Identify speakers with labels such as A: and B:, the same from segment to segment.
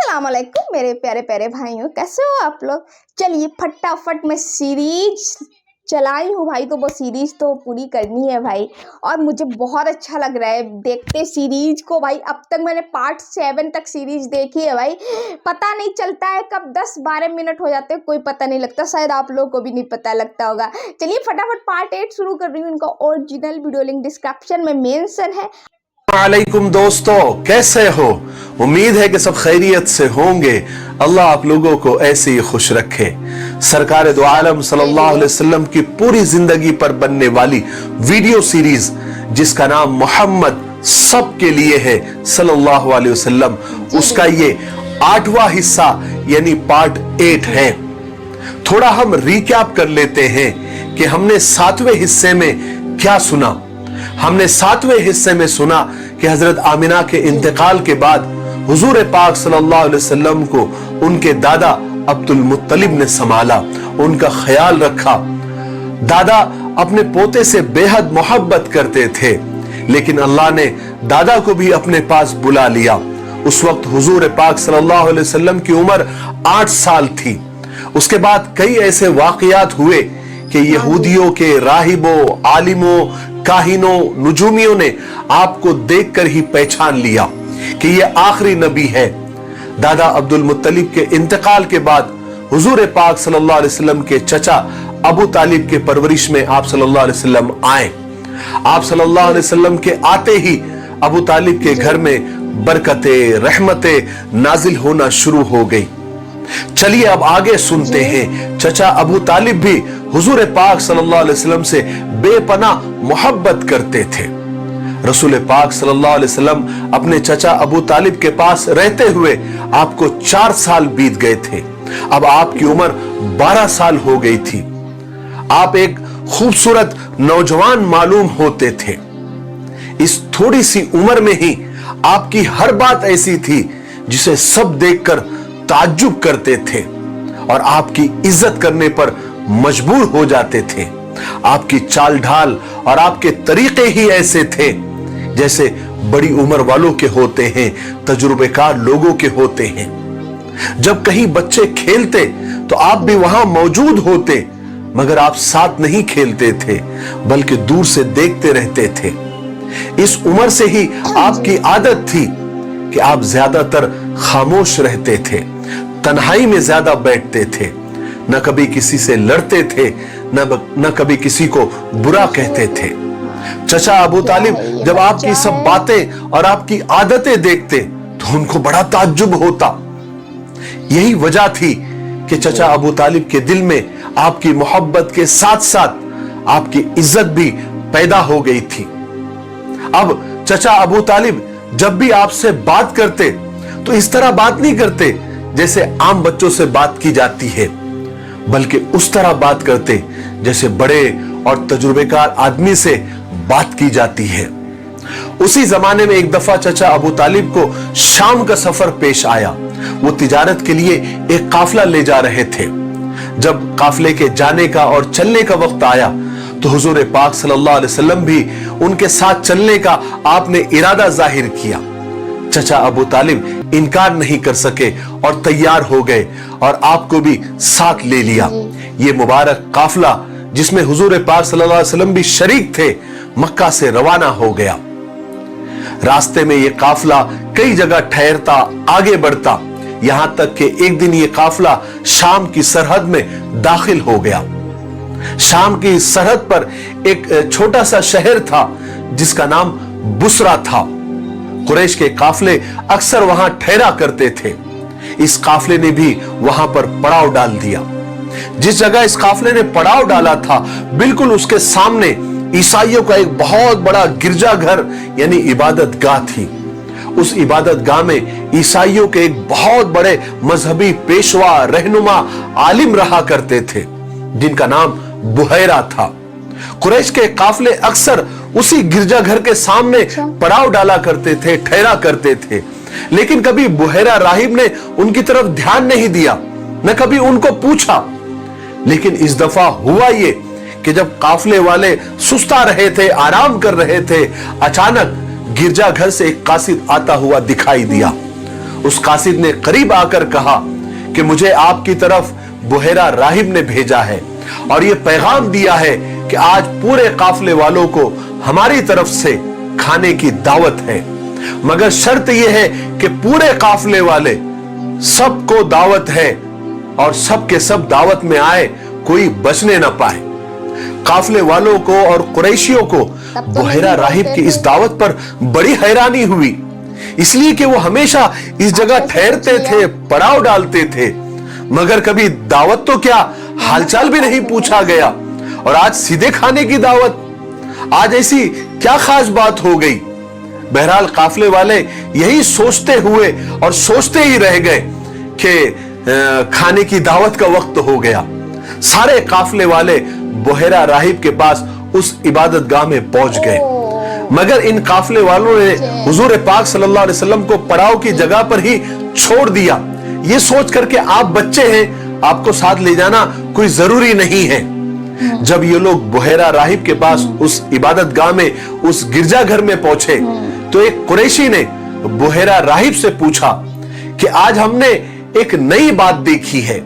A: अस्सलाम वालेकुम मेरे प्यारे प्यारे भाइयों, कैसे हो आप लोग। चलिए फटाफट मैं सीरीज चलाई हूँ भाई, तो वो सीरीज तो पूरी करनी है भाई। और मुझे बहुत अच्छा लग रहा है देखते सीरीज को भाई। अब तक मैंने पार्ट 7 तक सीरीज देखी है भाई। पता नहीं चलता है कब 10-12 मिनट हो जाते हैं, कोई पता नहीं लगता। शायद आप लोगों को भी नहीं पता लगता होगा। चलिए फटाफट पार्ट 8 शुरू कर रही हूँ। इनका ओरिजिनल वीडियो लिंक डिस्क्रिप्शन में मेंशन है।
B: वालेकुम दोस्तों, कैसे हो। उम्मीद है कि सब खैरियत से होंगे। अल्लाह आप लोगों को ऐसे ही खुश रखे। सरकार दो आलम सल्लल्लाहु अलैहि वसल्लम की पूरी जिंदगी पर बनने वाली वीडियो सीरीज जिसका नाम मोहम्मद सबके लिए है सल्लल्लाहु अलैहि वसल्लम, उसका ये 8वां हिस्सा यानी पार्ट 8 है। थोड़ा हम रिकैप कर लेते हैं कि हमने 7वें हिस्से में क्या सुना। हमने 7वें हिस्से में सुना कि हजरत आमिना के इंतकाल के बाद हुजूर पाक सल्लल्लाहु अलैहि वसल्लम को उनके दादा अब्दुल मुत्तलिब ने संभाला, उनका ख्याल रखा। दादा अपने पोते से बेहद मोहब्बत करते थे, लेकिन अल्लाह ने दादा को भी अपने पास बुला लिया। उस वक्त हुजूर पाक सल्लल्लाहु अलैहि वसल्लम की उम्र 8 साल थी। उसके बाद कई ऐसे वाकयात हुए कि यहूदियों के राहिबों, आलिमों, काहिनों, नुजूमियों ने आपको देखकर ही पहचान लिया कि यह आखिरी नबी है। दादा अब्दुल मुत्तलिब के इंतकाल के बाद हुजूर पाक सल्लल्लाहु अलैहि वसल्लम के चचा अबू तालिब के परवरिश में आप सल्लल्लाहु अलैहि वसल्लम आए। आप सल्लल्लाहु अलैहि वसल्लम के आते ही अबू तालिब के घर में बरकतें, रहमतें नाजिल होना शुरू हो गई। चलिए अब आगे सुनते हैं। चचा अबू तालिब भी हुजूर पाक सल्लल्लाहु अलैहि वसल्लम से बेपनाह मोहब्बत करते थे। रसूल पाक सल्लल्लाहु अलैहि वसल्लम अपने चचा अबू तालिब के पास रहते हुए आपको 4 साल बीत गए थे। अब आपकी उम्र 12 साल हो गई थी। आप एक खूबसूरत नौजवान मालूम होते थे। इस थोड़ी सी उम्र में ही आपकी हर बात ऐसी थी जिसे सब देखकर ताज्जुब करते थे और आपकी इज्जत करने पर मजबूर हो जाते थे। आपकी चाल ढाल और आपके तरीके ही ऐसे थे जैसे बड़ी उम्र वालों के होते हैं, तजुर्बेकार लोगों के होते हैं। जब कहीं बच्चे खेलते तो आप भी वहां मौजूद होते, मगर आप साथ नहीं खेलते थे बल्कि दूर से देखते रहते थे। इस उम्र से ही आपकी आदत थी कि आप ज्यादातर खामोश रहते थे, तन्हाई में ज्यादा बैठते थे, न कभी किसी से लड़ते थे, न कभी किसी को बुरा कहते थे। चचा अबू तालिब जब आपकी सब बातें और आपकी आदतें देखते तो उनको बड़ा ताज्जुब होता। यही वजह थी कि चचा अबू तालिब के दिल में आपकी मोहब्बत के साथ साथ आपकी इज्जत भी पैदा हो गई थी। अब चचा अबू तालिब जब भी आपसे बात करते तो इस तरह बात नहीं करते जैसे आम बच्चों से बात की जाती है, बल्कि उस तरह बात करते जैसे बड़े और तजुर्बेकार आदमी से बात की जाती है। उसी जमाने में एक दफा चचा अबू तालिब को शाम का सफर पेश आया। वो तिजारत के लिए एक काफिला ले जा रहे थे। जब काफिले के जाने का और चलने का वक्त आया तो हुजूर पाक सल्लल्लाहु अलैहि वसल्लम भी उनके साथ चलने का आपने इरादा जाहिर किया। चचा अबू तालिब इनकार नहीं कर सके और तैयार हो गए और आपको भी साथ ले लिया। ये मुबारक काफिला जिसमें हुजूर पाक सल्लल्लाहु अलैहि वसल्लम भी शरीक थे, मक्का से रवाना हो गया। रास्ते में ये काफिला कई जगह ठहरता, आगे बढ़ता, यहां तक कि एक दिन ये काफिला शाम की सरहद में दाखिल हो गया। शाम की सरहद पर एक छोटा सा शहर था जिसका नाम बुसरा था। कुरैश के काफिले अक्सर वहां ठहरा करते थे। इस काफिले ने भी वहां पर पड़ाव डाल दिया। जिस जगह इस काफिले ने पड़ाव डाला था बिल्कुल उसके सामने ईसाइयों का एक बहुत बड़ा गिरजाघर यानी इबादत गाह थी। उस इबादत गाह में ईसाइयों के एक बहुत बड़े मजहबी पेशवा, रहनुमा, आलिम रहा करते थे जिनका नाम बुहैरा था। कुरैश के काफिले अक्सर उसी गिरजाघर के सामने पड़ाव डाला करते थे, ठहरा करते थे, लेकिन कभी बुहैरा राहिब ने उनकी तरफ ध्यान नहीं दिया, न कभी उनको पूछा। लेकिन इस दफा हुआ ये कि जब काफिले वाले सुस्ता रहे थे, आराम कर रहे थे, अचानक गिरजाघर से एक कासिद आता हुआ दिखाई दिया। उस कासिद ने करीब आकर कहा कि मुझे आपकी तरफ बुहेरा राहिब ने भेजा है और ये पैगाम दिया है कि आज पूरे काफले वालों को हमारी तरफ से खाने की दावत है, मगर शर्त यह है कि पूरे काफले वाले सबको दावत है और सबके सब दावत में आए, कोई बचने न पाए। काफले वालों को और कुरैशियों को बुहेरा राहिब की इस दावत पर बड़ी हैरानी हुई, इसलिए कि वो हमेशा इस जगह ठहरते थे, पड़ाव डालते थे, मगर कभी दावत तो क्या हालचाल भी नहीं पूछा गया, और आज सीधे खाने की दावत। आज ऐसी क्या खास बात हो गई? बहरहाल काफले वाले यही सोचते हुए और सोचते ही रह गए कि खाने की दावत का वक्त हो गया। सारे काफले वाले बुहेरा राहिब के पास उस इबादत गाह में पहुंच गए, मगर इन काफले वालों ने हुजूर पाक सल्लल्लाहु अलैहि वसल्लम को पड़ाव की जगह पर ही छोड़ दिया, ये सोच करके आप बच्चे हैं, आपको साथ ले जाना कोई जरूरी नहीं है। जब ये लोग बुहेरा राहिब के पास उस इबादत गाह में, उस गिरजा घर में पहुंचे, तो एक कुरैशी ने बुहेरा राहिब से पूछा कि आज हमने एक नई बात देखी है,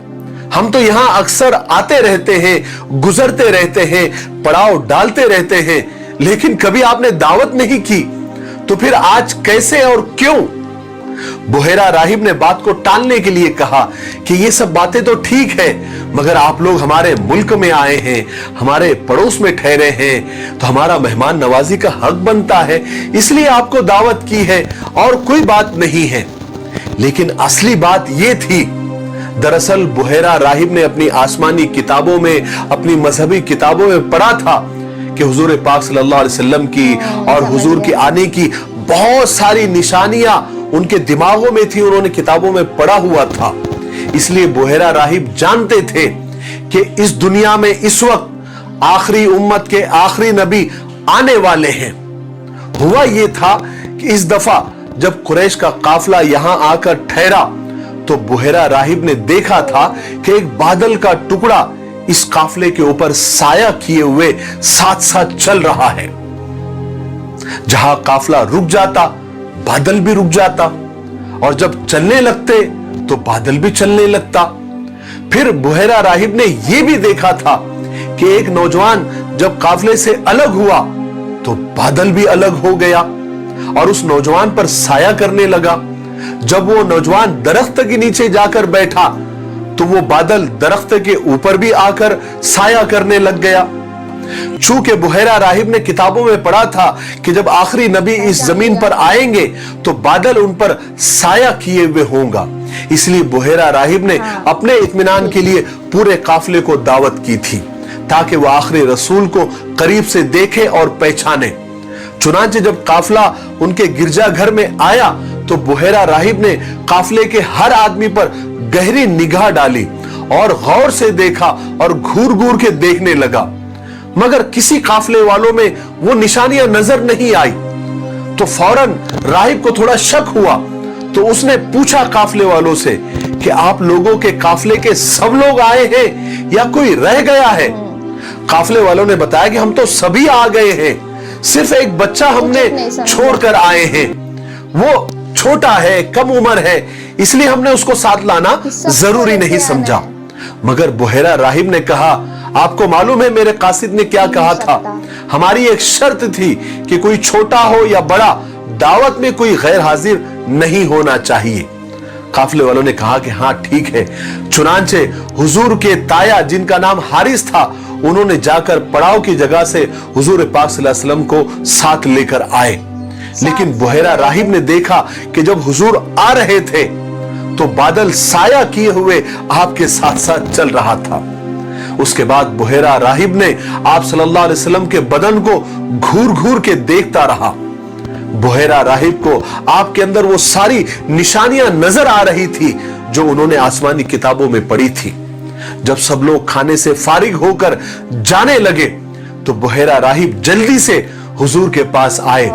B: हम तो यहां अक्सर आते रहते हैं, गुजरते रहते हैं, पड़ाव डालते रहते हैं, लेकिन कभी आपने दावत नहीं की, तो फिर आज कैसे और क्यों? बुहेरा राहिब ने बात को टालने के लिए कहा कि ये सब बातें तो ठीक है, मगर आप लोग हमारे मुल्क में आए हैं, हमारे पड़ोस में ठहरे हैं, तो हमारा मेहमान नवाजी का हक बनता है, इसलिए आपको दावत की है, और कोई बात नहीं है। लेकिन असली बात ये थी, दरअसल बुहेरा राहिब ने अपनी आसमानी किताबों में, अपनी मजहबी किताबों में पढ़ा था कि हुजूर पाक सल्लल्लाहु अलैहि वसल्लम की और हुजूर की आने की बहुत सारी निशानियां उनके दिमागों में थी, उन्होंने किताबों में पढ़ा हुआ था। इसलिए बुहेरा राहिब जानते थे कि इस दुनिया में इस वक्त आखिरी उम्मत के आखिरी नबी आने वाले हैं। हुआ यह था कि इस दफा जब कुरैश का काफला यहां आकर ठहरा, तो बुहेरा राहिब ने देखा था कि एक बादल का टुकड़ा इस काफले के ऊपर साया किए हुए साथ साथ चल रहा है। जहां काफला रुक जाता, बादल भी रुक जाता, और जब चलने लगते तो बादल भी चलने लगता। फिर बुहेरा राहिब ने यह भी देखा था कि एक नौजवान जब काफले से अलग हुआ तो बादल भी अलग हो गया और उस नौजवान पर साया करने लगा। जब वो नौजवान दरख्त के नीचे जाकर बैठा तो वो बादल दरख्त के ऊपर भी आकर साया करने लग गया। चूंकि बुहेरा राहिब ने किताबों में पढ़ा था कि जब आखिरी नबी इस जमीन पर आएंगे तो बादल उन पर साया किए हुए होगा, इसलिए बुहेरा राहिब ने अपने इत्मीनान के लिए पूरे काफले को दावत की थी ताकि वो आखिरी रसूल को करीब से देखे और पहचाने। चुनांचे जब काफला उनके गिरजा घर में आया तो बुहेरा राहिब ने काफले के हर आदमी पर गहरी निगाह डाली और गौर से देखा और घूर घूर के देखने लगा, मगर किसी काफले वालों में वो निशानियां नजर नहीं आई। तो फौरन राहिब को थोड़ा शक हुआ, तो उसने पूछा काफले वालों से कि आप लोगों के काफले के सब लोग आए हैं या कोई रह गया है? काफले वालों ने बताया कि हम तो सभी आ गए हैं, सिर्फ एक बच्चा हमने छोड़कर आए हैं, वो छोटा है, कम उम्र है, इसलिए हमने उसको साथ लाना जरूरी नहीं समझा। मगर बुहेरा राहिब ने कहा, आपको मालूम है मेरे कासिद ने क्या कहा था? हमारी एक शर्त थी कि कोई छोटा हो या बड़ा, दावत में कोई गैर हाजिर नहीं होना चाहिए। काफले वालों ने कहा कि हाँ ठीक है। चुनांचे हुजूर के ताया जिनका नाम हारिस था, उन्होंने जाकर पड़ाव की जगह से हुजूर पाक सल्लल्लाहु अलैहि वसल्लम को साथ लेकर आए। लेकिन बुहेरा राहिब ने देखा कि जब हुजूर आ रहे थे तो बादल साया किए हुए आपके साथ साथ चल रहा था। उसके बाद बुहेरा राहिब ने आप सल्लल्लाहु अलैहि वसल्लम के बदन को घूर घूर के देखता रहा। बुहेरा राहिब को आपके अंदर वो सारी निशानियां नजर आ रही थी जो उन्होंने आसमानी किताबों में पढ़ी थी। जब सब लोग खाने से फारिग होकर जाने लगे तो बुहेरा राहिब जल्दी से हुजूर के पास आए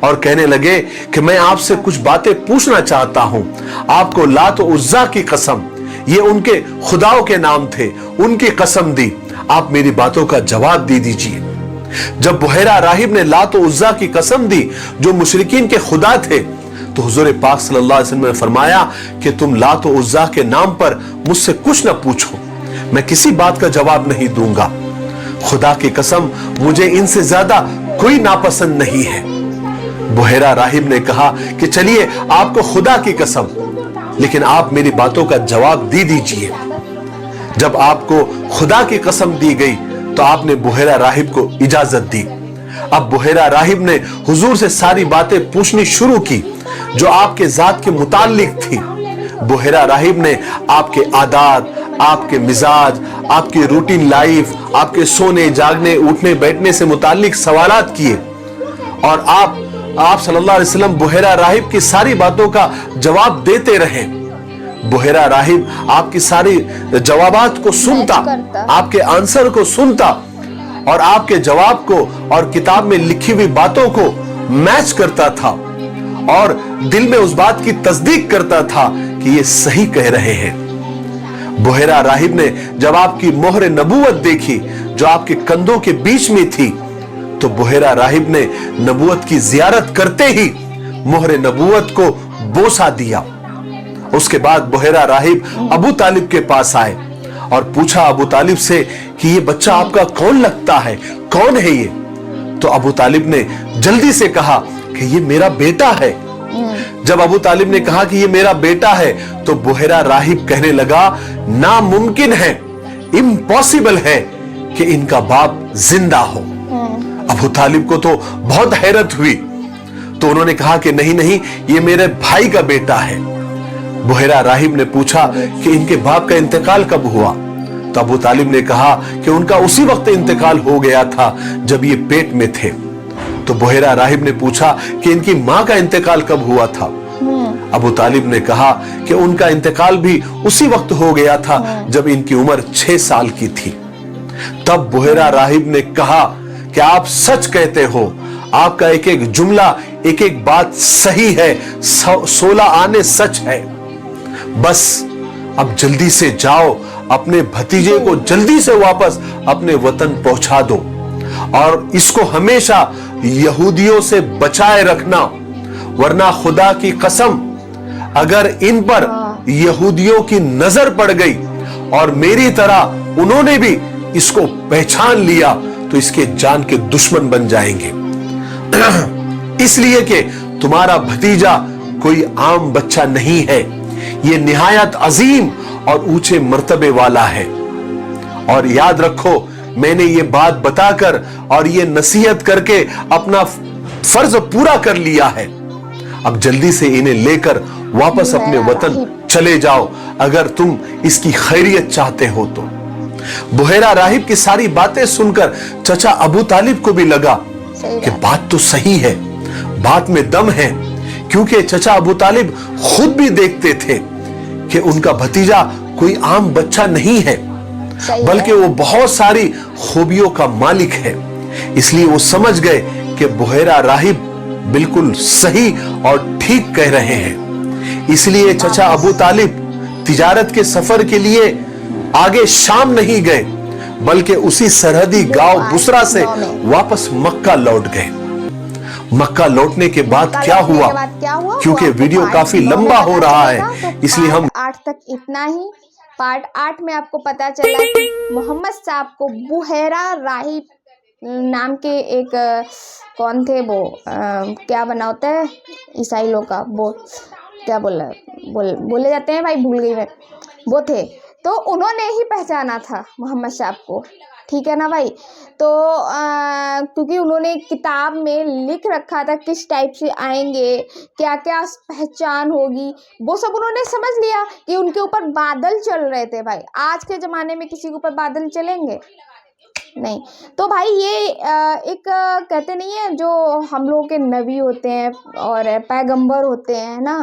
B: और कहने लगे कि मैं आपसे कुछ बातें पूछना चाहता हूं। आपको लात और उज्जा की कसम, ये उनके खुदाओं के नाम थे, उनकी कसम दी, आप मेरी बातों का जवाब दे दीजिए। जब बुहेरा राहिब ने लात और उज्जा की कसम दी जो मुशरिकीन के खुदा थे, तो हुजूर पाक सल्लल्लाहु अलैहि वसल्लम ने फरमाया कि तुम लात और उज़्ज़ा के नाम पर मुझसे कुछ न पूछो, मैं किसी बात का जवाब नहीं दूंगा। खुदा की कसम मुझे इनसे ज्यादा कोई नापसंद नहीं है। बुहैरा राहिब ने कहा कि चलिए आपको खुदा की कसम, लेकिन आप मेरी बातों का जवाब दे दीजिए। जब आपको खुदा की कसम दी गई तो आपने बुहैरा राहिब को इजाजत दी। अब बुहैरा राहिब ने हुजूर से सारी बातें पूछनी शुरू की जो आपके जात के मुताल्लिक थी। बुहैरा राहिब ने आपके आदात, आपके मिजाज, आपकी रूटीन लाइफ, आपके सोने जागने उठने बैठने से मुताल्लिक सवालात किए और आप सल्लल्लाहु अलैहि वसल्लम बुहैरा राहिब की सारी बातों का जवाब देते रहे। बुहैरा राहिब आपकी सारी जवाबात को सुनता, आपके आंसर को सुनता और आपके जवाब को और किताब में लिखी हुई बातों को मैच करता था और दिल में उस बात की तस्दीक करता था कि ये सही कह रहे हैं। बुहैरा राहिब ने जब आपकी मोहर नबूवत देखी जो आपके कंधों के बीच में थी, तो बुहैरा राहिब ने नबूवत की जियारत करते ही मोहर नबूवत को बोसा दिया। उसके बाद बुहैरा राहिब अबू तालिब के पास आए और पूछा अबू तालिब से कि ये बच्चा आपका कौन लगता है, कौन है ये? तो अबू तालिब ने जल्दी से कहा कि ये मेरा बेटा है। जब अबू तालिब ने कहा कि ये मेरा बेटा है तो बुहैरा राहिब कहने लगा, नामुमकिन है, इम्पॉसिबल है कि इनका बाप जिंदा हो। अबू तालिब को तो बहुत हैरत हुई, तो उन्होंने कहा कि नहीं नहीं, ये मेरे भाई का बेटा है। बुहैरा राहिब ने पूछा कि इनके बाप का इंतकाल कब हुआ? तो अबू तालिब ने कहा कि उनका उसी वक्त इंतकाल हो गया था जब ये पेट में थे। तो बुहैरा राहिब ने पूछा कि इनकी मां का इंतकाल कब हुआ था? अबू तालिब ने कहा कि उनका इंतकाल भी उसी वक्त हो गया था जब इनकी उम्र 6 साल की थी। तब बुहैरा राहिब ने कहा कि आप सच कहते हो, आपका एक एक जुमला, एक एक बात सही है, 16 आने सच है। बस अब जल्दी से जाओ, अपने भतीजे को जल्दी से वापस अपने वतन पहुंचा दो और इसको हमेशा यहूदियों से बचाए रखना, वरना खुदा की कसम अगर इन पर यहूदियों की नजर पड़ गई और मेरी तरह उन्होंने भी इसको पहचान लिया तो इसके जान के दुश्मन बन जाएंगे। इसलिए कि तुम्हारा भतीजा कोई आम बच्चा नहीं है, ये निहायत अजीम और ऊंचे मर्तबे वाला है। और याद रखो, मैंने ये बात बताकर और ये नसीहत करके अपना फर्ज पूरा कर लिया है। अब जल्दी से इन्हें लेकर वापस अपने वतन चले जाओ अगर तुम इसकी खैरियत चाहते हो तो। बुहैरा राहिब की सारी बातें सुनकर चचा अबू तालिब को भी लगा कि बात तो सही है, बात में दम है, क्योंकि चचा अबू तालिब खुद भी देखते थे कि उनका भतीजा कोई आम बच्चा नहीं है, बल्कि वो बहुत सारी खूबियों का मालिक है। इसलिए वो समझ गए कि बुहैरा राहिब बिल्कुल सही और ठीक कह रहे हैं। इसलिए चचा अबू तालिब तिजारत के सफर के लिए आगे शाम नहीं गए, बल्कि उसी सरहदी गांव बुसरा से वापस मक्का लौट गए। मक्का लौटने के बाद क्या हुआ, क्योंकि वीडियो काफी लंबा हो रहा है, इसलिए हम
A: 8 तक इतना ही। पार्ट 8 में आपको पता चला कि मोहम्मद साहब को बुहैरा राहिब नाम के एक कौन थे वो, क्या बना होता है ईसाई लोग का, वो क्या बोले जाते हैं भाई, भूल गई मैं, वो थे। तो उन्होंने ही पहचाना था मोहम्मद साहब को, ठीक है ना भाई। तो क्योंकि उन्होंने किताब में लिख रखा था किस टाइप से आएंगे, क्या क्या पहचान होगी, वो सब उन्होंने समझ लिया कि उनके ऊपर बादल चल रहे थे भाई। आज के ज़माने में किसी के ऊपर बादल चलेंगे? नहीं। तो भाई ये एक कहते नहीं है, जो हम लोग के नबी होते हैं और पैगंबर होते हैं ना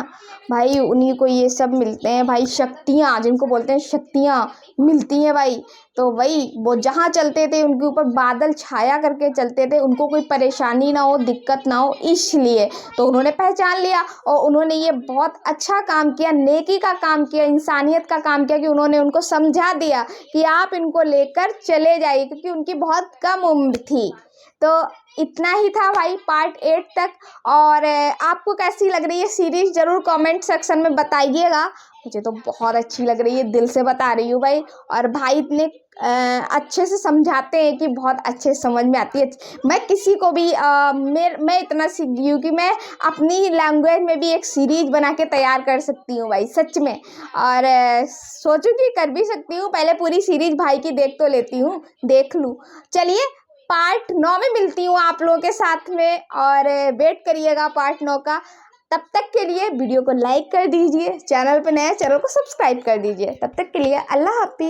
A: भाई, उन्हीं को ये सब मिलते हैं भाई, शक्तियाँ जिनको बोलते हैं, शक्तियाँ मिलती हैं भाई। तो वही वो जहाँ चलते थे उनके ऊपर बादल छाया करके चलते थे, उनको कोई परेशानी ना हो, दिक्कत ना हो, इसलिए तो उन्होंने पहचान लिया और उन्होंने ये बहुत अच्छा काम किया, नेकी का काम किया, इंसानियत का काम किया कि उन्होंने उनको समझा दिया कि आप इनको लेकर चले जाइए, क्योंकि उनकी बहुत कम उम्र थी। तो इतना ही था भाई पार्ट 8 तक। और आपको कैसी लग रही है सीरीज़ ज़रूर कमेंट सेक्शन में बताइएगा। मुझे तो बहुत अच्छी लग रही है, दिल से बता रही हूँ भाई। और भाई इतने अच्छे से समझाते हैं कि बहुत अच्छे समझ में आती है। मैं किसी को भी मैं इतना सीख गई हूँ कि मैं अपनी लैंग्वेज में भी एक सीरीज बना के तैयार कर सकती हूँ भाई, सच में। और सोचूं कि कर भी सकती हूँ। पहले पूरी सीरीज भाई की देख तो लेती हूँ, देख लूँ। चलिए पार्ट 9 में मिलती हूँ आप लोगों के साथ में, और वेट करिएगा पार्ट 9 का। तब तक के लिए वीडियो को लाइक कर दीजिए, चैनल पर नए चैनल को सब्सक्राइब कर दीजिए। तब तक के लिए अल्लाह हाफिज़।